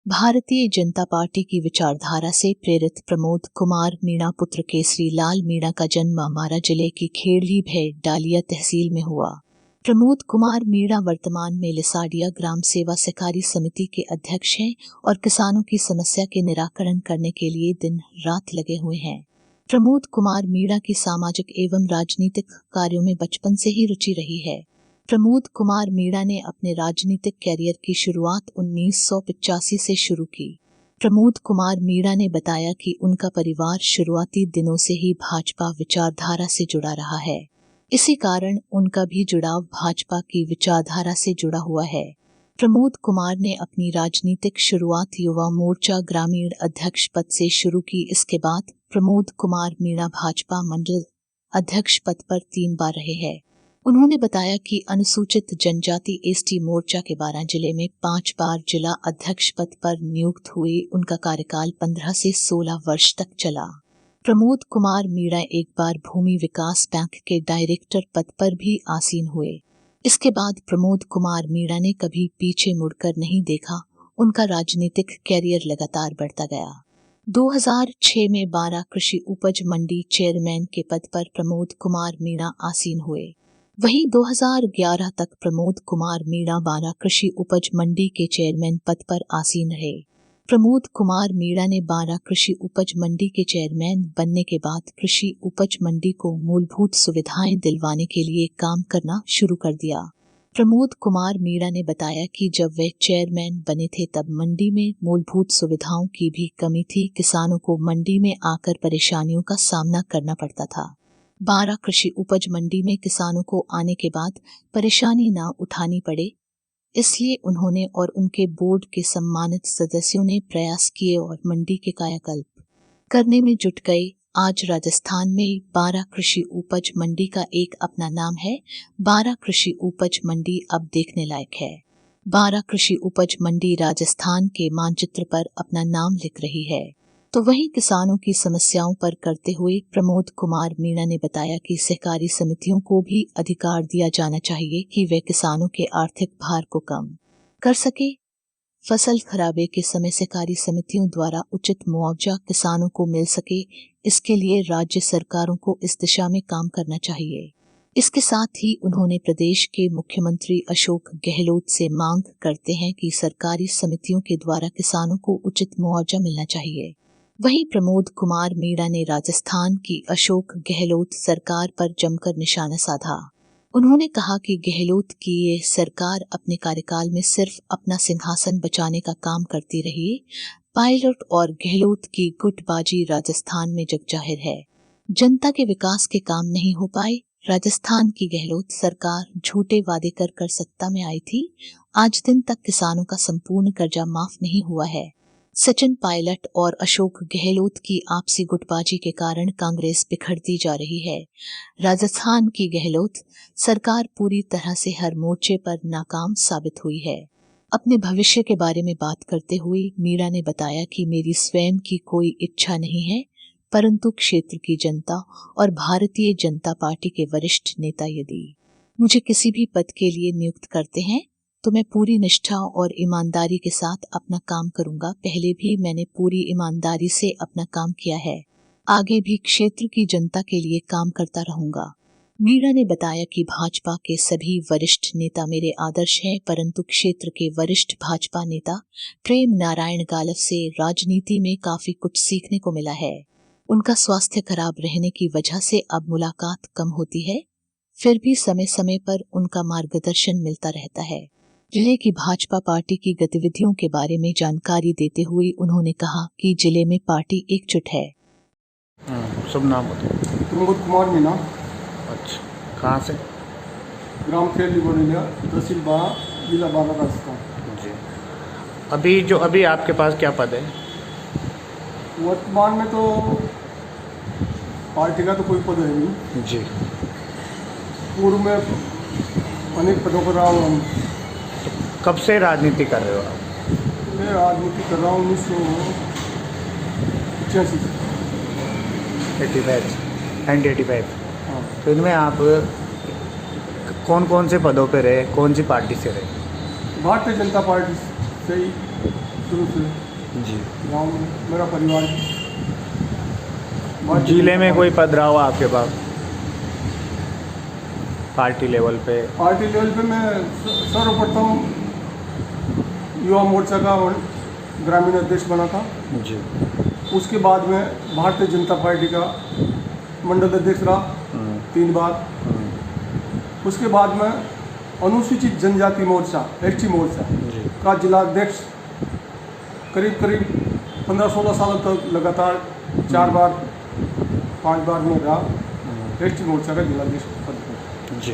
Bharatiya Janata party की विचारधारा से प्रेरित प्रमोद कुमार मीणा पुत्र केसरी लाल मीणा का जन्म अमारा जिले की खेड़ली भै डालिया तहसील में हुआ। प्रमोद कुमार मीणा वर्तमान में लिसाडिया ग्राम सेवा सहकारी समिति के अध्यक्ष हैं और किसानों की समस्या के निराकरण करने के लिए दिन रात लगे हुए हैं। प्रमोद कुमार मीणा की सामाजिक एवं राजनीतिक कार्यों में बचपन से ही रुचि रही है। प्रमोद कुमार मीणा ने अपने राजनीतिक कैरियर की शुरुआत 1985 से शुरू की। प्रमोद कुमार मीणा ने बताया कि उनका परिवार शुरुआती दिनों से ही भाजपा विचारधारा से जुड़ा रहा है। इसी कारण उनका भी जुड़ाव भाजपा की विचारधारा से जुड़ा हुआ है। प्रमोद कुमार ने अपनी राजनीतिक शुरुआत युवा मोर्चा ग्रामीण अध्यक्ष पद से शुरू की। इसके बाद प्रमोद कुमार मीणा भाजपा मंडल अध्यक्ष पद पर 3 बार रहे हैं। उन्होंने बताया कि अनुसूचित जनजाति एसटी मोर्चा के 12 जिले में 5 बार जिला अध्यक्ष पद पर नियुक्त हुए। उनका कार्यकाल 15 से 16 वर्ष तक चला। प्रमोद कुमार मीणा एक बार भूमि विकास बैंक के डायरेक्टर पद पर भी आसीन हुए। इसके बाद प्रमोद कुमार मीणा ने कभी पीछे मुड़कर नहीं देखा। उनका राजनीतिक कैरियर लगातार बढ़ता गया। 2006 में 12 कृषि उपज मंडी चेयरमैन के पद पर प्रमोद कुमार मीणा आसीन हुए। वहीं 2011 तक प्रमोद कुमार मीणा 12 कृषि उपज मंडी के चेयरमैन पद पर आसीन रहे। प्रमोद कुमार मीणा ने 12 कृषि उपज मंडी के चेयरमैन बनने के बाद कृषि उपज मंडी को मूलभूत सुविधाएं दिलवाने के लिए काम करना शुरू कर दिया। प्रमोद कुमार मीणा ने बताया कि जब वे चेयरमैन बने थे तब मंडी में मूलभूत सुविधाओं की भी कमी थी। किसानों को मंडी में आकर परेशानियों का सामना करना पड़ता था। 12 कृषि उपज मंडी में किसानों को आने के बाद परेशानी न उठानी पड़े, इसलिए उन्होंने और उनके बोर्ड के सम्मानित सदस्यों ने प्रयास किए और मंडी के कायाकल्प करने में जुट गए। आज राजस्थान में 12 कृषि उपज मंडी का एक अपना नाम है। 12 कृषि उपज मंडी अब देखने लायक है। 12 कृषि उपज मंडी राजस्थान के मानचित्र पर अपना नाम लिख रही है। तो वहीं किसानों की समस्याओं पर करते हुए प्रमोद कुमार मीणा ने बताया कि सहकारी समितियों को भी अधिकार दिया जाना चाहिए कि वे किसानों के आर्थिक भार को कम कर सके। फसल खराबे के समय सहकारी समितियों द्वारा उचित मुआवजा किसानों को मिल सके, इसके लिए राज्य सरकारों को इस दिशा में काम करना चाहिए। इसके साथ ही उन्होंने प्रदेश के मुख्यमंत्री अशोक गहलोत से मांग करते हैं कि सरकारी समितियों के द्वारा किसानों को उचित मुआवजा मिलना चाहिए। वहीं प्रमोद कुमार मीणा ने राजस्थान की अशोक गहलोत सरकार पर जमकर निशाना साधा। उन्होंने कहा कि गहलोत की ये सरकार अपने कार्यकाल में सिर्फ अपना सिंहासन बचाने का काम करती रही। पायलट और गहलोत की गुटबाजी राजस्थान में जगजाहिर है। जनता के विकास के काम नहीं हो पाए। राजस्थान की गहलोत सरकार झूठे वादे कर सत्ता में आई थी। आज दिन तक किसानों का संपूर्ण कर्जा माफ नहीं हुआ है। सचिन पायलट और अशोक गहलोत की आपसी गुटबाजी के कारण कांग्रेस बिखरती जा रही है। राजस्थान की गहलोत सरकार पूरी तरह से हर मोर्चे पर नाकाम साबित हुई है। अपने भविष्य के बारे में बात करते हुए मीणा ने बताया कि मेरी स्वयं की कोई इच्छा नहीं है, परंतु क्षेत्र की जनता और भारतीय जनता पार्टी के वरिष्ठ नेता यदि मुझे किसी भी पद के लिए नियुक्त करते हैं तो मैं पूरी निष्ठा और ईमानदारी के साथ अपना काम करूंगा। पहले भी मैंने पूरी ईमानदारी से अपना काम किया है, आगे भी क्षेत्र की जनता के लिए काम करता रहूंगा। मीणा ने बताया कि भाजपा के सभी वरिष्ठ नेता मेरे आदर्श हैं, परंतु क्षेत्र के वरिष्ठ भाजपा नेता प्रेम नारायण गालव से राजनीति में काफी कुछ सीखने को मिला है। उनका स्वास्थ्य खराब रहने की वजह से अब मुलाकात कम होती है, फिर भी समय समय पर उनका मार्गदर्शन मिलता रहता है। जिले की भाजपा पार्टी की गतिविधियों के बारे में जानकारी देते हुए उन्होंने कहा कि जिले में पार्टी एकजुट है। शुभ नाम बताओ। प्रमोद कुमार मीणा। अच्छा, कहाँ से? ग्राम खेली बोलिया, तहसील बारा, जिला बारा, राजस्थान जी। अभी आपके पास क्या पद है? वर्तमान में तो पार्टी का तो कोई पद है नहीं जी। पूर्व में अनेक पदों पर रहा हूँ। हम कब से राजनीति कर रहे हो आप? मैं राजनीति कर रहा हूँ 1985 से। 1985। हाँ। तो इनमें आप कौन कौन से पदों पे रहे, कौन सी पार्टी से रहे? भारतीय जनता पार्टी से ही शुरू से जी। गांव में मेरा परिवार जिले में कोई पद रहा हो आपके पास पार्टी लेवल पे? पार्टी लेवल पे मैं सर्वप्रथम युवा मोर्चा का ग्रामीण अध्यक्ष बना था। जी। उसके बाद में भारतीय जनता पार्टी का मंडल अध्यक्ष रहा 3 बार। उसके बाद में अनुसूचित जनजाति मोर्चा ST मोर्चा का जिला अध्यक्ष करीब 15-16 साल तक लगातार 4 बार 5 बार में रहा ST मोर्चा का जिला अध्यक्ष पद पर। जी।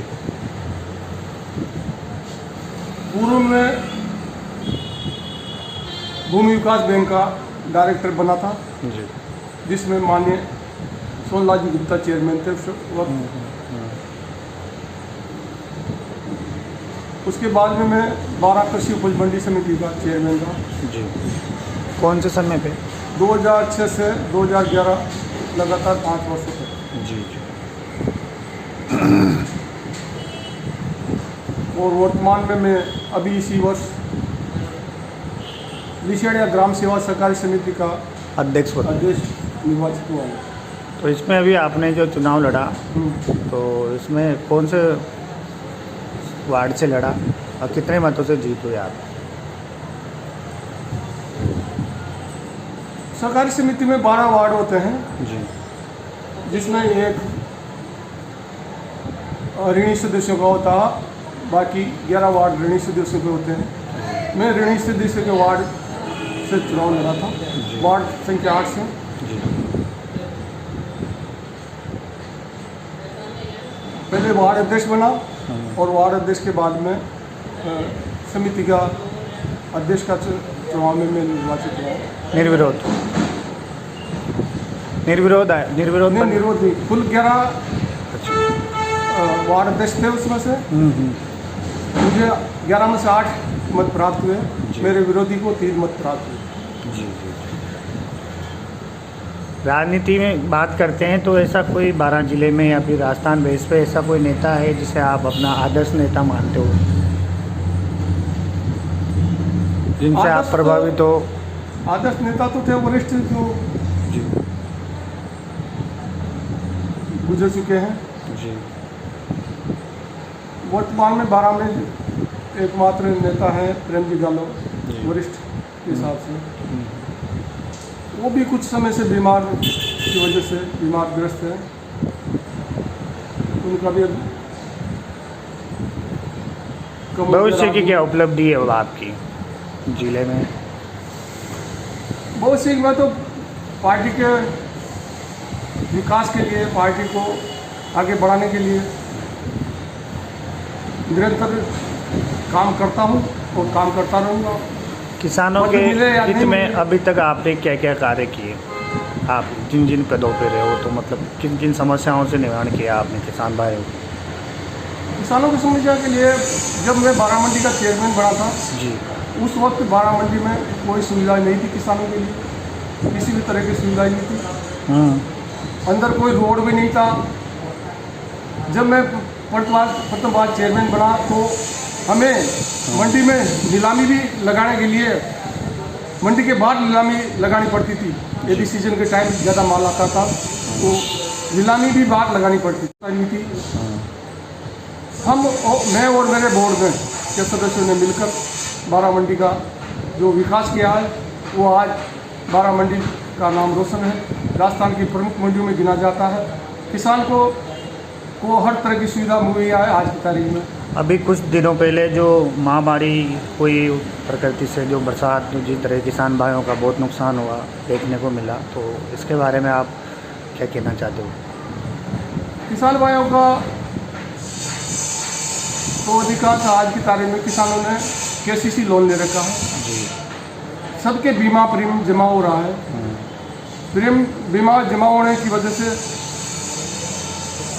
पूर्व में भूमि विकास बैंक का डायरेक्टर बना था जी। जिसमें माननीय सोनलाल जी गुप्ता चेयरमैन थे उस वक्त। उसके बाद में मैं 12 कृषि उपज मंडी समिति का चेयरमैन था। जी। कौन से समय पे? 2006 से 2011 लगातार 5 वर्षों तक। जी। जी। और वर्तमान में मैं अभी इसी वर्ष लिशेड़िया ग्राम सेवा सहकारी समिति का अध्यक्ष निर्वाचित हुआ है। तो इसमें अभी आपने जो चुनाव लड़ा तो इसमें कौन से वार्ड से लड़ा और कितने मतों से जीत हुई आप? सहकारी समिति में 12 वार्ड होते हैं जी। जिसमें एक ऋणी सदस्यों का होता है, बाकी 11 वार्ड ऋणी सदस्यों के होते हैं। मैं ऋणी सदस्य के वार्ड से चुनाव लड़ा था, वार्ड संख्या 8 से। जी। पहले वार्ड अध्यक्ष बना और वार्ड अध्यक्ष के बाद में समिति का अध्यक्ष का चुनाव में मैं निर्वाचित हुआ। निर्विरोध आया? निर्विरोध नहीं, कुल 11 वार्ड अध्यक्ष थे उसमें से। मुझे 11 में से 8 मत प्राप्त हुए, मेरे विरोधी को 3 मत प्राप्त हुए। जी। जी। राजनीति में बात करते हैं तो ऐसा कोई 12 जिले में या फिर राजस्थान बेस पे ऐसा कोई नेता है जिसे आप अपना आदर्श नेता मानते हो, जिनसे आप प्रभावित हो? आदर्श नेता तो थे वरिष्ठ जो जी। गुजर चुके हैं। जी। वर्तमान में 12 में एकमात्र नेता है प्रेम जी गालो, वरिष्ठ के हिसाब से। वो भी कुछ समय से बीमार की वजह से बीमारग्रस्त है। उनका भी भविष्य की क्या उपलब्धि है आपकी जिले में? भविष्य में तो पार्टी के विकास के लिए, पार्टी को आगे बढ़ाने के लिए निरंतर काम करता हूँ और काम करता रहूँगा। किसानों के हित में अभी तक आपने क्या क्या कार्य किए? आप जिन पदों पे रहे हो तो मतलब किन किन समस्याओं से निवारण किया आपने किसान भाइयों? किसानों की समस्या के लिए जब मैं बारामंडी का चेयरमैन बना था जी, उस वक्त बारामंडी में कोई सुविधा नहीं थी किसानों के लिए, किसी भी तरह की सुविधा नहीं थी। अंदर कोई रोड भी नहीं था। जब मैं प्रथम बार चेयरमैन बना तो हमें मंडी में नीलामी भी लगाने के लिए मंडी के बाहर नीलामी लगानी पड़ती थी। यदि सीजन के टाइम ज़्यादा माल आता था तो नीलामी भी बाहर लगानी पड़ती थी। मैं और मेरे बोर्ड में के सदस्यों ने मिलकर बारामंडी का जो विकास किया है वो आज बारामंडी का नाम रोशन है, राजस्थान की प्रमुख मंडियों में गिना जाता है। किसान को हर तरह की सुविधा मुहैया है आज की तारीख में। अभी कुछ दिनों पहले जो महामारी हुई प्रकृति से, जो बरसात जिस तरह किसान भाइयों का बहुत नुकसान हुआ देखने को मिला, तो इसके बारे में आप क्या कहना चाहते हो? किसान भाइयों का तो अधिकांश आज की तारीख में किसानों ने KCC लोन ले रखा है जी। सबके बीमा प्रीमियम जमा हो रहा है। प्रीमियम बीमा जमा होने की वजह से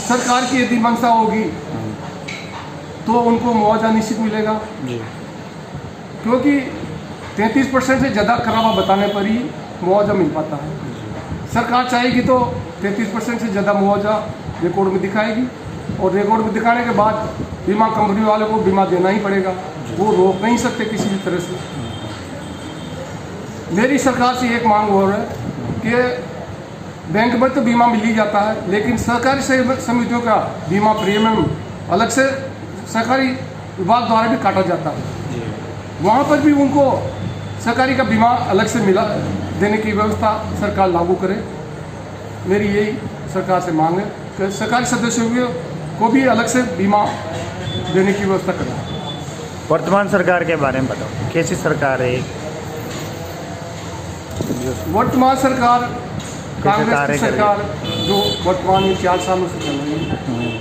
सरकार की यदि मंशा होगी तो उनको मुआवजा निश्चित मिलेगा जी, क्योंकि 33% से ज़्यादा खराबा बताने पर ही मुआवजा मिल पाता है। सरकार चाहेगी तो 33% से ज़्यादा मुआवजा रिकॉर्ड में दिखाएगी और रिकॉर्ड में दिखाने के बाद बीमा कंपनी वालों को बीमा देना ही पड़ेगा, वो रोक नहीं सकते किसी भी तरह से। मेरी सरकार से एक मांग हो रहा है कि बैंक में तो बीमा मिल ही जाता है, लेकिन सहकारी समितियों का बीमा प्रीमियम अलग से सरकारी विभाग द्वारा भी काटा जाता है। वहाँ पर भी उनको सरकारी का बीमा अलग से मिला देने की व्यवस्था सरकार लागू करे। मेरी यही सरकार से मांग है कि सरकारी सदस्यों को भी अलग से बीमा देने की व्यवस्था करें। वर्तमान सरकार के बारे में बताओ, कैसी सरकार है? वर्तमान सरकार कांग्रेस की कार्य कर रही सरकार जो वर्तमान में 4 सालों से चल रही है,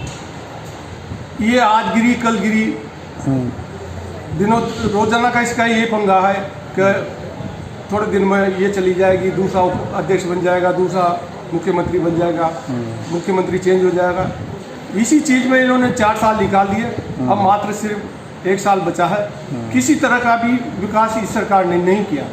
ये आज गिरी कल गिरी, दिनों रोजाना का इसका ये पंगा है कि थोड़े दिन में ये चली जाएगी, दूसरा अध्यक्ष बन जाएगा, दूसरा मुख्यमंत्री बन जाएगा, मुख्यमंत्री चेंज हो जाएगा। इसी चीज़ में इन्होंने 4 साल निकाल दिए, अब मात्र सिर्फ 1 साल बचा है। किसी तरह का भी विकास इस सरकार ने नहीं किया।